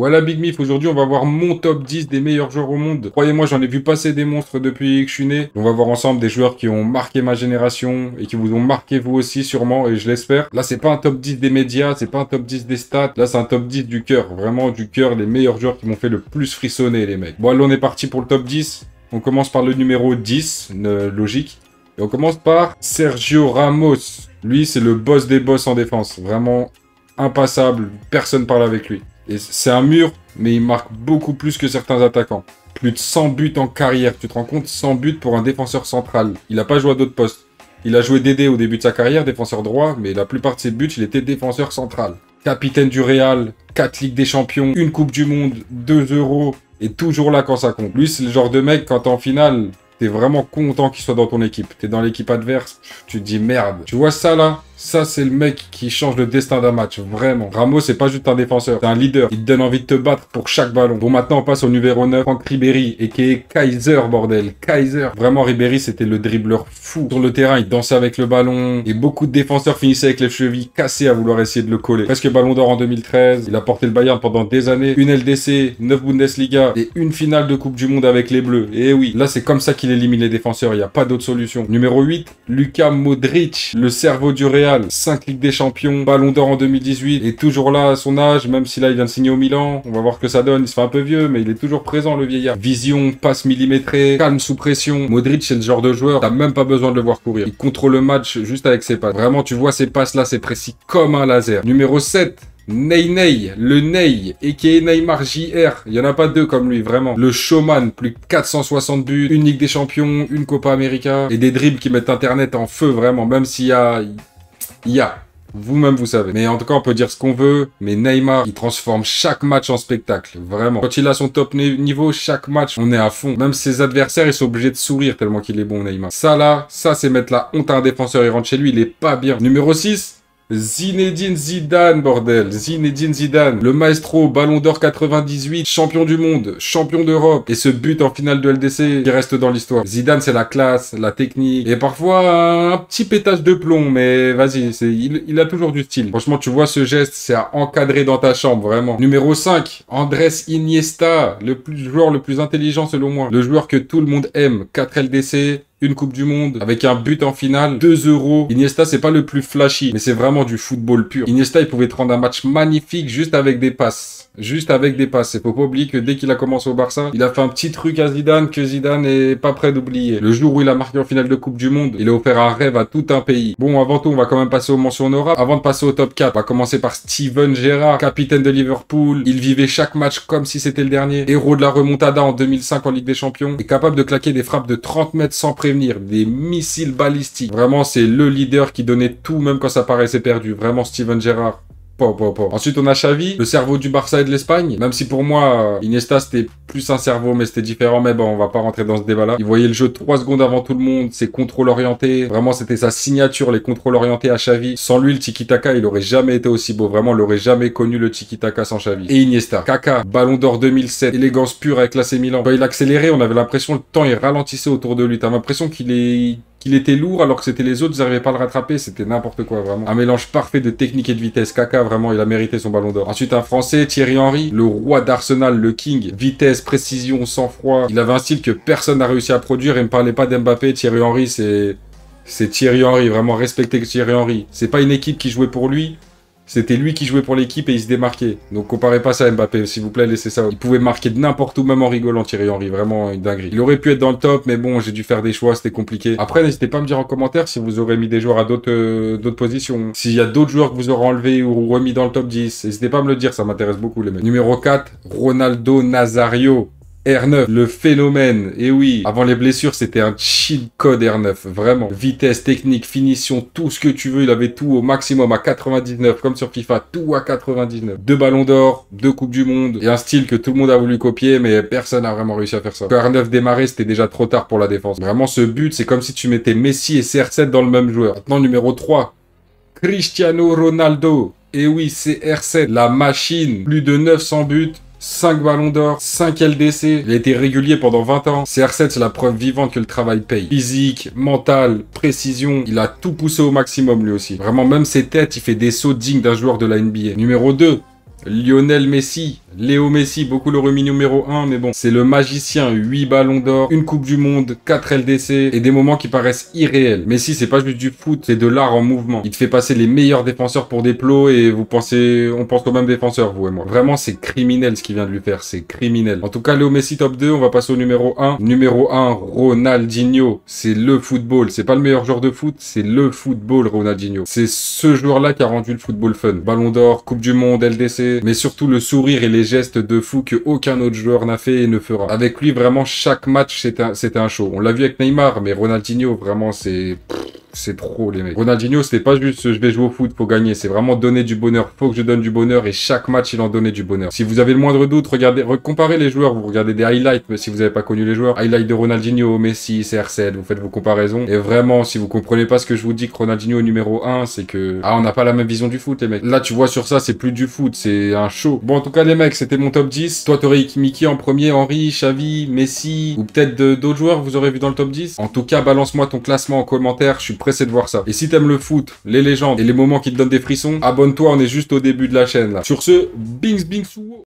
Voilà Big Mif, aujourd'hui on va voir mon top 10 des meilleurs joueurs au monde. Croyez-moi, j'en ai vu passer des monstres depuis que je suis né. On va voir ensemble des joueurs qui ont marqué ma génération et qui vous ont marqué vous aussi sûrement, et je l'espère. Là c'est pas un top 10 des médias, c'est pas un top 10 des stats, là c'est un top 10 du cœur. Vraiment du cœur, les meilleurs joueurs qui m'ont fait le plus frissonner les mecs. Bon allez, on est parti pour le top 10. On commence par le numéro 10, logique. Et on commence par Sergio Ramos. Lui c'est le boss des boss en défense. Vraiment impassable, personne parle avec lui. Et c'est un mur, mais il marque beaucoup plus que certains attaquants. Plus de 100 buts en carrière, tu te rends compte? 100 buts pour un défenseur central. Il n'a pas joué à d'autres postes. Il a joué DD au début de sa carrière, défenseur droit, mais la plupart de ses buts, il était défenseur central. Capitaine du Real, 4 Ligues des Champions, une Coupe du Monde, 2 euros, et toujours là quand ça compte. Lui, c'est le genre de mec, quand t'es en finale, t'es vraiment content qu'il soit dans ton équipe. T'es dans l'équipe adverse, tu te dis merde. Tu vois ça là? Ça, c'est le mec qui change le destin d'un match, vraiment. Ramos, c'est pas juste un défenseur, c'est un leader. Il te donne envie de te battre pour chaque ballon. Bon, maintenant, on passe au numéro 9, Franck Ribéry, et qui est Kaiser, bordel. Kaiser. Vraiment, Ribéry, c'était le dribbleur fou. Sur le terrain, il dansait avec le ballon, et beaucoup de défenseurs finissaient avec les chevilles cassées à vouloir essayer de le coller. Presque Ballon d'Or en 2013, il a porté le Bayern pendant des années, une LDC, 9 Bundesliga, et une finale de Coupe du Monde avec les Bleus. Et oui, là, c'est comme ça qu'il élimine les défenseurs, il n'y a pas d'autre solution. Numéro 8, Luka Modric, le cerveau du Real. 5 Ligues des Champions, Ballon d'Or en 2018, et toujours là à son âge, même si là il vient de signer au Milan. On va voir ce que ça donne, il se fait un peu vieux, mais il est toujours présent le vieillard. Vision, passe millimétrée, calme sous pression. Modric c'est le genre de joueur, t'as même pas besoin de le voir courir. Il contrôle le match juste avec ses passes. Vraiment, tu vois ces passes là, c'est précis comme un laser. Numéro 7. Ney, le Ney, a.k.a. Neymar JR, il y en a pas deux comme lui, vraiment. Le showman, plus de 460 buts, une Ligue des Champions, une Copa América, et des dribbles qui mettent Internet en feu, vraiment, même s'il y a... Vous-même, vous savez. Mais en tout cas, on peut dire ce qu'on veut, mais Neymar, il transforme chaque match en spectacle, vraiment. Quand il a son top niveau, chaque match, on est à fond. Même ses adversaires, ils sont obligés de sourire tellement qu'il est bon, Neymar. Ça là, ça c'est mettre la honte à un défenseur, il rentre chez lui, il est pas bien. Numéro 6. Zinedine Zidane, bordel. Zinedine Zidane. Le maestro, Ballon d'Or 98, champion du monde, champion d'Europe. Et ce but en finale de LDC qui reste dans l'histoire. Zidane, c'est la classe, la technique. Et parfois, un petit pétage de plomb. Mais vas-y, il a toujours du style. Franchement, tu vois ce geste, c'est à encadrer dans ta chambre, vraiment. Numéro 5, Andrés Iniesta. Le joueur le plus intelligent selon moi. Le joueur que tout le monde aime. 4 LDC. Une Coupe du Monde, avec un but en finale, 2 euros. Iniesta, c'est pas le plus flashy, mais c'est vraiment du football pur. Iniesta, il pouvait te rendre un match magnifique juste avec des passes. Juste avec des passes. Il faut pas oublier que dès qu'il a commencé au Barça, il a fait un petit truc à Zidane que Zidane est pas prêt d'oublier. Le jour où il a marqué en finale de Coupe du Monde, il a offert un rêve à tout un pays. Bon, avant tout, on va quand même passer aux mentions honorables. Avant de passer au top 4, on va commencer par Steven Gerrard, capitaine de Liverpool. Il vivait chaque match comme si c'était le dernier. Héros de la remontada en 2005 en Ligue des Champions. Et capable de claquer des frappes de 30 mètres sans prévenir. Des missiles balistiques. Vraiment, c'est le leader qui donnait tout même quand ça paraissait perdu. Vraiment, Steven Gerrard. Ensuite, on a Xavi, le cerveau du Barça et de l'Espagne. Même si pour moi, Iniesta, c'était plus un cerveau, mais c'était différent. Mais bon, on va pas rentrer dans ce débat-là. Il voyait le jeu 3 secondes avant tout le monde, ses contrôles orientés. Vraiment, c'était sa signature, les contrôles orientés à Xavi. Sans lui, le tiki-taka, il aurait jamais été aussi beau. Vraiment, il aurait jamais connu le tiki-taka sans Xavi. Et Iniesta. Kaka, Ballon d'Or 2007, élégance pure avec l'AC Milan. Quand il accélérait, on avait l'impression que le temps, il ralentissait autour de lui. T'as l'impression qu'il était lourd alors que c'était les autres, ils n'arrivaient pas à le rattraper, c'était n'importe quoi, vraiment. Un mélange parfait de technique et de vitesse. Kaka, vraiment, il a mérité son Ballon d'Or. Ensuite, un Français, Thierry Henry, le roi d'Arsenal, le king. Vitesse, précision, sang-froid. Il avait un style que personne n'a réussi à produire et ne parlait pas d'Mbappé. Thierry Henry, c'est Thierry Henry, vraiment respecter Thierry Henry. C'est pas une équipe qui jouait pour lui. C'était lui qui jouait pour l'équipe et il se démarquait. Donc comparez pas ça à Mbappé, s'il vous plaît, laissez ça. Il pouvait marquer de n'importe où, même en rigolant, Thierry Henry. Vraiment une dinguerie. Il aurait pu être dans le top, mais bon, j'ai dû faire des choix, c'était compliqué. Après, n'hésitez pas à me dire en commentaire si vous aurez mis des joueurs à d'autres positions. S'il y a d'autres joueurs que vous aurez enlevés ou remis dans le top 10. N'hésitez pas à me le dire, ça m'intéresse beaucoup, les mecs. Numéro 4, Ronaldo Nazario. R9, le phénomène. Et oui, avant les blessures, c'était un cheat code R9, vraiment. Vitesse, technique, finition, tout ce que tu veux, il avait tout au maximum à 99, comme sur FIFA, tout à 99. 2 ballons d'or, 2 coupes du monde, et un style que tout le monde a voulu copier, mais personne n'a vraiment réussi à faire ça. Quand R9 démarrait, c'était déjà trop tard pour la défense. Vraiment, ce but, c'est comme si tu mettais Messi et CR7 dans le même joueur. Maintenant, numéro 3, Cristiano Ronaldo. Et oui, c'est R7, la machine, plus de 900 buts. 5 ballons d'or, 5 LDC, il a été régulier pendant 20 ans. CR7, c'est la preuve vivante que le travail paye. Physique, mental, précision, il a tout poussé au maximum lui aussi. Vraiment, même ses têtes, il fait des sauts dignes d'un joueur de la NBA. Numéro 2, Lionel Messi, Léo Messi, beaucoup le remis numéro 1, mais bon, c'est le magicien, 8 ballons d'or, une Coupe du Monde, 4 LDC, et des moments qui paraissent irréels. Messi, c'est pas juste du foot, c'est de l'art en mouvement. Il te fait passer les meilleurs défenseurs pour des plots, et on pense aux mêmes défenseurs, vous et moi. Vraiment, c'est criminel ce qu'il vient de lui faire, c'est criminel. En tout cas, Léo Messi top 2, on va passer au numéro 1. Numéro 1, Ronaldinho, c'est le football. C'est pas le meilleur joueur de foot, c'est le football, Ronaldinho. C'est ce joueur-là qui a rendu le football fun. Ballon d'or, Coupe du Monde, LDC, mais surtout le sourire et les gestes de fou que aucun autre joueur n'a fait et ne fera. Avec lui, vraiment, chaque match, c'était un show. On l'a vu avec Neymar, mais Ronaldinho, vraiment, c'est trop, les mecs. Ronaldinho, c'était pas juste je vais jouer au foot, faut gagner. C'est vraiment donner du bonheur. Faut que je donne du bonheur et chaque match, il en donnait du bonheur. Si vous avez le moindre doute, regardez, comparez les joueurs. Vous regardez des highlights, mais si vous n'avez pas connu les joueurs. Highlights de Ronaldinho, Messi, CR7, vous faites vos comparaisons. Et vraiment, si vous comprenez pas ce que je vous dis que Ronaldinho est numéro 1, c'est que, on n'a pas la même vision du foot, les mecs. Là, tu vois, sur ça, c'est plus du foot, c'est un show. Bon, en tout cas, les mecs, c'était mon top 10. Toi, t'aurais Mickey en premier, Henry, Xavi, Messi, ou peut-être d'autres joueurs, vous aurez vu dans le top 10. En tout cas, balance-moi ton classement en commentaire, je suis pressé de voir ça. Et si t'aimes le foot, les légendes et les moments qui te donnent des frissons, abonne-toi, on est juste au début de la chaîne là. Sur ce, bings bings